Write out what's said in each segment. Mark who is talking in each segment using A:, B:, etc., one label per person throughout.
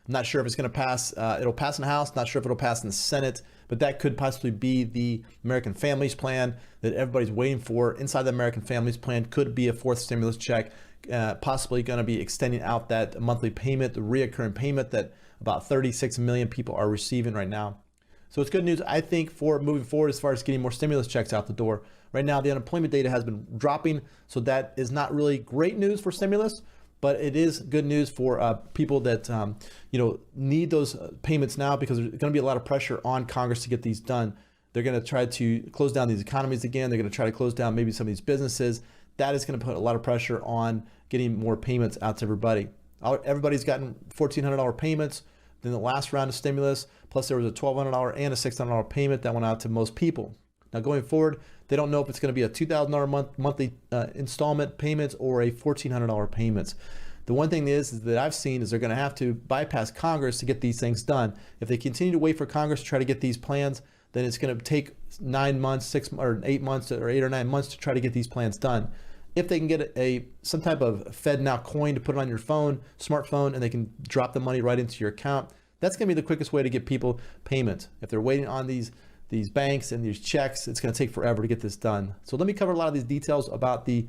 A: I'm not sure if it's going to pass. It'll pass in the House. Not sure if it'll pass in the Senate, but that could possibly be the American Families Plan that everybody's waiting for. Inside the American Families Plan could be a fourth stimulus check, possibly going to be extending out that monthly payment, the reoccurring payment that about 36 million people are receiving right now. So it's good news, I think, for moving forward as far as getting more stimulus checks out the door. Right now, the unemployment data has been dropping, so that is not really great news for stimulus, but it is good news for people that need those payments now, because there's going to be a lot of pressure on Congress to get these done. They're going to try to close down these economies again. They're going to try to close down maybe some of these businesses. That is going to put a lot of pressure on getting more payments out to everybody. Everybody's gotten $1,400 payments in the last round of stimulus, plus there was a $1,200 and a $600 payment that went out to most people. Now going forward, they don't know if it's going to be a $2,000 monthly installment payments or a $1,400 payments. The one thing is that I've seen is they're going to have to bypass Congress to get these things done. If they continue to wait for Congress to try to get these plans, then it's going to take 9 months, 6 or 8 months, or 8 or 9 months to try to get these plans done. If they can get some type of FedNow coin to put it on your phone, smartphone, and they can drop the money right into your account, that's going to be the quickest way to get people payments. If they're waiting on these banks and these checks, it's going to take forever to get this done. So let me cover a lot of these details about the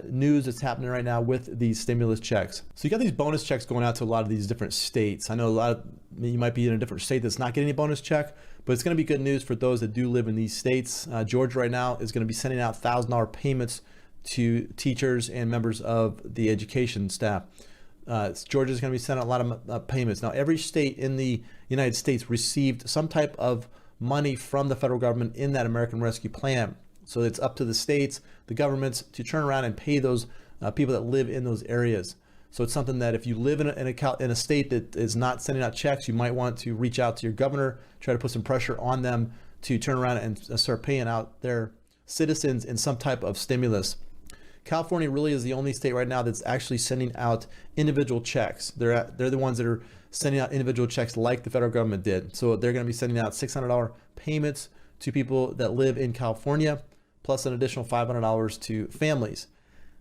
A: news that's happening right now with these stimulus checks. So you got these bonus checks going out to a lot of these different states. I know you might be in a different state that's not getting a bonus check, but it's going to be good news for those that do live in these states. Georgia right now is going to be sending out $1,000 payments to teachers and members of the education staff. Georgia is going to be sending a lot of payments. Now, every state in the United States received some type of money from the federal government in that American Rescue Plan. So it's up to the states, the governments, to turn around and pay those people that live in those areas. So it's something that if you live in a state that is not sending out checks, you might want to reach out to your governor, try to put some pressure on them to turn around and start paying out their citizens in some type of stimulus. California really is the only state right now that's actually sending out individual checks. They're the ones that are sending out individual checks like the federal government did. So they're going to be sending out $600 payments to people that live in California, plus an additional $500 to families.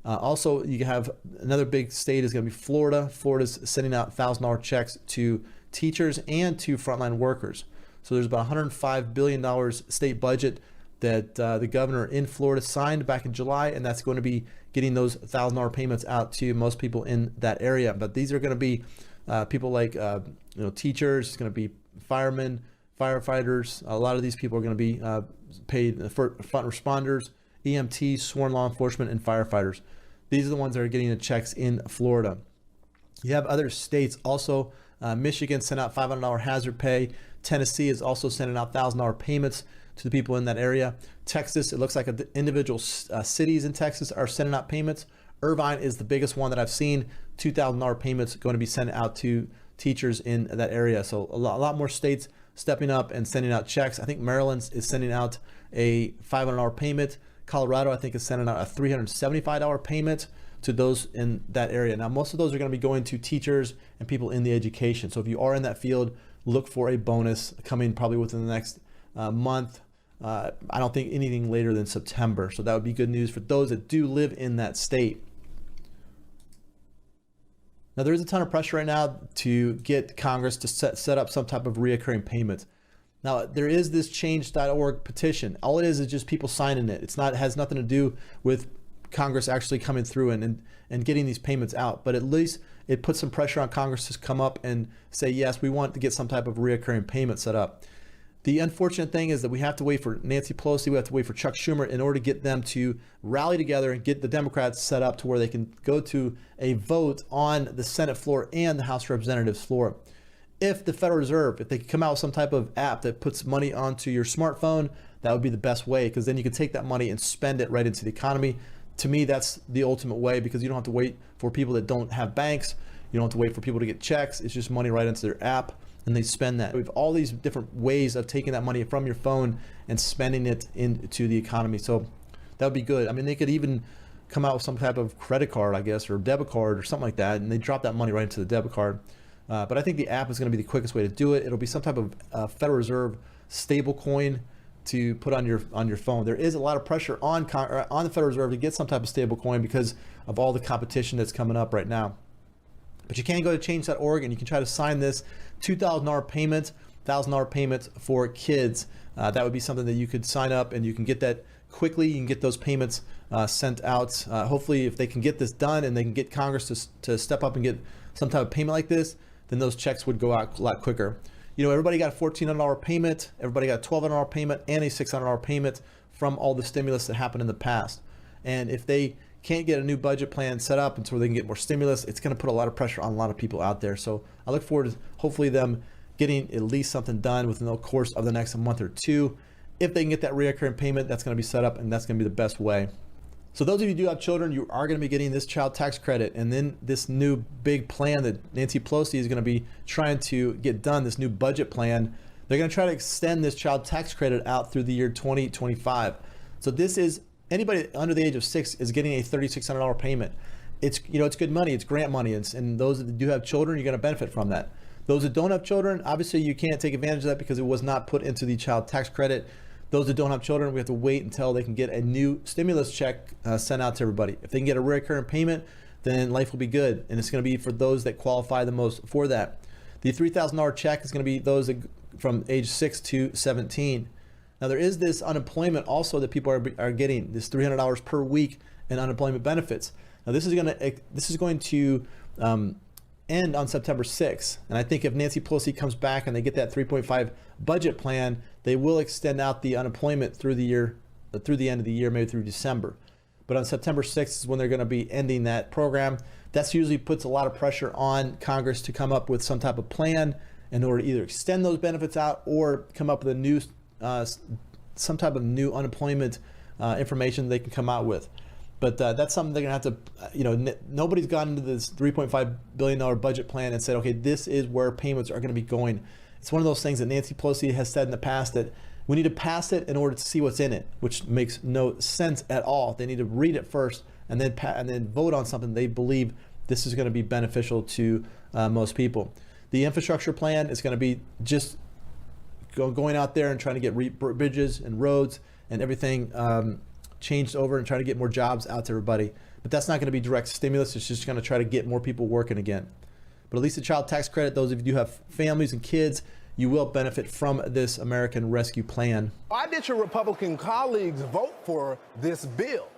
A: Also, you have another big state is going to be Florida. Florida's sending out $1,000 checks to teachers and to frontline workers. So there's about $105 billion state budget that the governor in Florida signed back in July, and that's going to be getting those $1,000 payments out to most people in that area. But these are going to be people like teachers, it's going to be firemen, firefighters. A lot of these people are going to be paid for front responders, EMTs, sworn law enforcement, and firefighters. These are the ones that are getting the checks in Florida. You have other states also. Michigan sent out $500 hazard pay. Tennessee is also sending out $1,000 payments to the people in that area. Texas, it looks like individual cities in Texas are sending out payments. Irvine is the biggest one that I've seen. $2,000 payments going to be sent out to teachers in that area. So a lot more states stepping up and sending out checks. I think Maryland is sending out a $500 payment. Colorado, I think, is sending out a $375 payment to those in that area. Now, most of those are going to be going to teachers and people in the education. So if you are in that field, look for a bonus coming probably within the next month. I don't think anything later than September. So that would be good news for those that do live in that state. Now, there is a ton of pressure right now to get Congress to set up some type of reoccurring payments. Now, there is this change.org petition. All it is just people signing it. It has nothing to do with Congress actually coming through and getting these payments out. But at least it puts some pressure on Congress to come up and say, yes, we want to get some type of reoccurring payment set up. The unfortunate thing is that we have to wait for Nancy Pelosi, we have to wait for Chuck Schumer in order to get them to rally together and get the Democrats set up to where they can go to a vote on the Senate floor and the House of Representatives floor. If the Federal Reserve, if they could come out with some type of app that puts money onto your smartphone, that would be the best way, because then you can take that money and spend it right into the economy. To me, that's the ultimate way, because you don't have to wait for people that don't have banks. You don't have to wait for people to get checks. It's just money right into their app, and they spend that. We have all these different ways of taking that money from your phone and spending it into the economy. So that would be good. I mean, they could even come out with some type of credit card, I guess, or debit card or something like that, and they drop that money right into the debit card. But I think the app is going to be the quickest way to do it. It'll be some type of Federal Reserve stable coin to put on your phone. There is a lot of pressure on the Federal Reserve to get some type of stable coin because of all the competition that's coming up right now. But you can go to change.org and you can try to sign this $2,000 payment, $1,000 payment for kids. That would be something that you could sign up, and you can get that quickly. You can get those payments sent out. Hopefully, if they can get this done and they can get Congress to step up and get some type of payment like this, then those checks would go out a lot quicker. You know, everybody got a $1,400 payment, everybody got a $1,200 payment, and a $600 payment from all the stimulus that happened in the past. And if they can't get a new budget plan set up until they can get more stimulus, it's going to put a lot of pressure on a lot of people out there. So I look forward to hopefully them getting at least something done within the course of the next month or two. If they can get that recurring payment, that's going to be set up, and that's going to be the best way. So those of you who do have children, you are going to be getting this child tax credit, and then this new big plan that Nancy Pelosi is going to be trying to get done, this new budget plan. They're going to try to extend this child tax credit out through the year 2025. So this is anybody under the age of 6 is getting a $3,600 payment. It's, you know, it's good money, it's grant money, and those that do have children, you're going to benefit from that. Those that don't have children, obviously you can't take advantage of that because it was not put into the child tax credit. Those that don't have children, we have to wait until they can get a new stimulus check sent out to everybody. If they can get a recurring payment, then life will be good, and it's going to be for those that qualify the most for that. The $3,000 check is going to be those that from age 6 to 17. Now there is this unemployment also that people are getting, this $300 per week in unemployment benefits. Now this is going to end on September 6th, and I think if Nancy Pelosi comes back and they get that 3.5 budget plan, they will extend out the unemployment through the year, through the end of the year, maybe through December. But on September 6th is when they're going to be ending that program. That's usually puts a lot of pressure on Congress to come up with some type of plan in order to either extend those benefits out or come up with a new some type of new unemployment information they can come out with. But that's something they're going to have to, you know, nobody's gone into this $3.5 billion budget plan and said, okay, this is where payments are going to be going. It's one of those things that Nancy Pelosi has said in the past that we need to pass it in order to see what's in it, which makes no sense at all. They need to read it first and then vote on something they believe this is going to be beneficial to most people. The infrastructure plan is going to be just going out there and trying to get bridges and roads and everything changed over and trying to get more jobs out to everybody. But that's not going to be direct stimulus. It's just going to try to get more people working again. But at least the child tax credit, those of you who have families and kids, you will benefit from this American Rescue Plan.
B: Why did your Republican colleagues vote for this bill?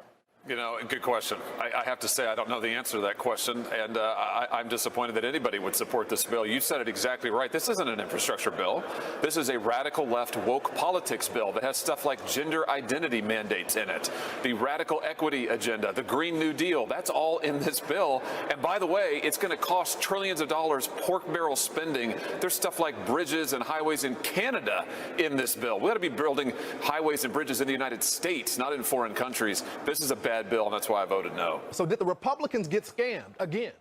C: You know, good question. I have to say I don't know the answer to that question, and I'm disappointed that anybody would support this bill. You said it exactly right. This isn't an infrastructure bill. This is a radical left woke politics bill that has stuff like gender identity mandates in it, the radical equity agenda, the Green New Deal. That's all in this bill. And by the way, it's going to cost trillions of dollars pork barrel spending. There's stuff like bridges and highways in Canada in this bill. We ought to be building highways and bridges in the United States, not in foreign countries. This is a bad bill, and that's why I voted no.
B: So did the Republicans get scammed again?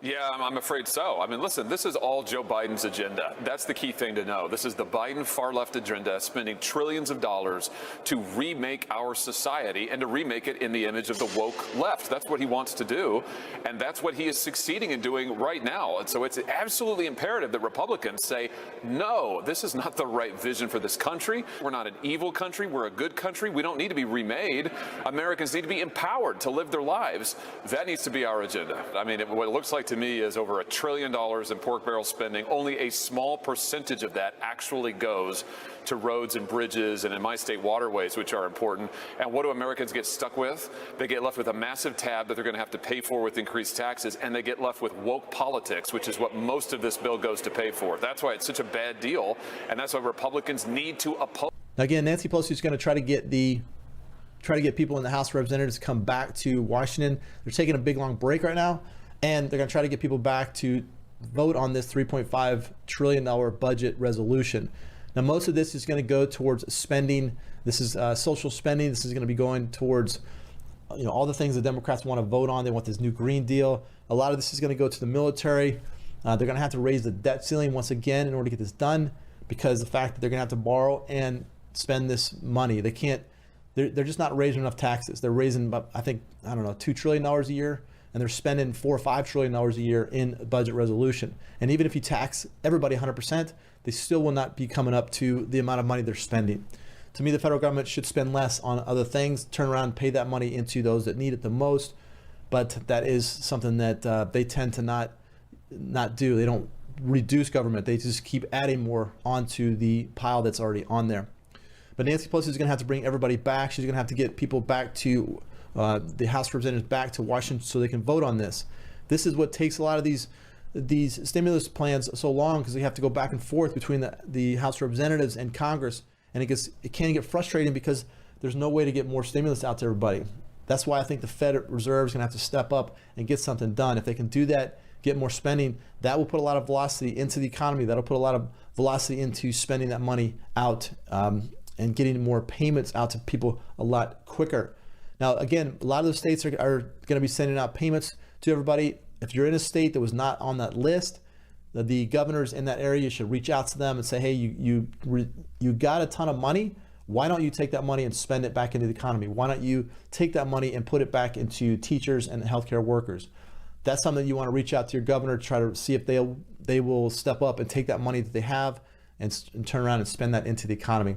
C: Yeah, I'm afraid so. I mean, listen, this is all Joe Biden's agenda. That's the key thing to know. This is the Biden far-left agenda, spending trillions of dollars to remake our society and to remake it in the image of the woke left. That's what he wants to do, and that's what he is succeeding in doing right now. And so it's absolutely imperative that Republicans say, no, this is not the right vision for this country. We're not an evil country. We're a good country. We don't need to be remade. Americans need to be empowered to live their lives. That needs to be our agenda. I mean, what it looks like to me is over $1 trillion in pork barrel spending. Only a small percentage of that actually goes to roads and bridges and in my state waterways, which are important. And what do Americans get stuck with? They get left with a massive tab that they're going to have to pay for with increased taxes, and they get left with woke politics, which is what most of this bill goes to pay for. That's why it's such a bad deal, and that's why Republicans need to oppose.
A: Again, Nancy Pelosi is going to try to get people in the House of Representatives to come back to Washington. They're taking a big long break right now, and they're going to try to get people back to vote on this $3.5 trillion budget resolution. Now, most of this is going to go towards spending. This is social spending. This is going to be going towards, you know, all the things the Democrats want to vote on. They want this new Green Deal. A lot of this is going to go to the military. They're going to have to raise the debt ceiling once again in order to get this done, because the fact that they're going to have to borrow and spend this money. They can't. They're just not raising enough taxes. They're raising about, I think, I don't know, $2 trillion a year. And they're spending $4 or $5 trillion a year in budget resolution. And even if you tax everybody 100%, they still will not be coming up to the amount of money they're spending. To me, the federal government should spend less on other things, turn around and pay that money into those that need it the most. But that is something that they tend to not not do. They don't reduce government. They just keep adding more onto the pile that's already on there. But Nancy Pelosi is going to have to bring everybody back. She's going to have to get people back to the House of Representatives back to Washington so they can vote on this. This is what takes a lot of these stimulus plans so long, because they have to go back and forth between the House of Representatives and Congress, and it can get frustrating because there's no way to get more stimulus out to everybody. That's why I think the Fed Reserve is going to have to step up and get something done. If they can do that, get more spending, that will put a lot of velocity into the economy. That'll put a lot of velocity into spending that money out and getting more payments out to people a lot quicker. Now, again, a lot of the states are going to be sending out payments to everybody. If you're in a state that was not on that list, the governors in that area should reach out to them and say, hey, you got a ton of money. Why don't you take that money and spend it back into the economy? Why don't you take that money and put it back into teachers and healthcare workers? That's something you want to reach out to your governor to try to see if they will step up and take that money that they have and turn around and spend that into the economy.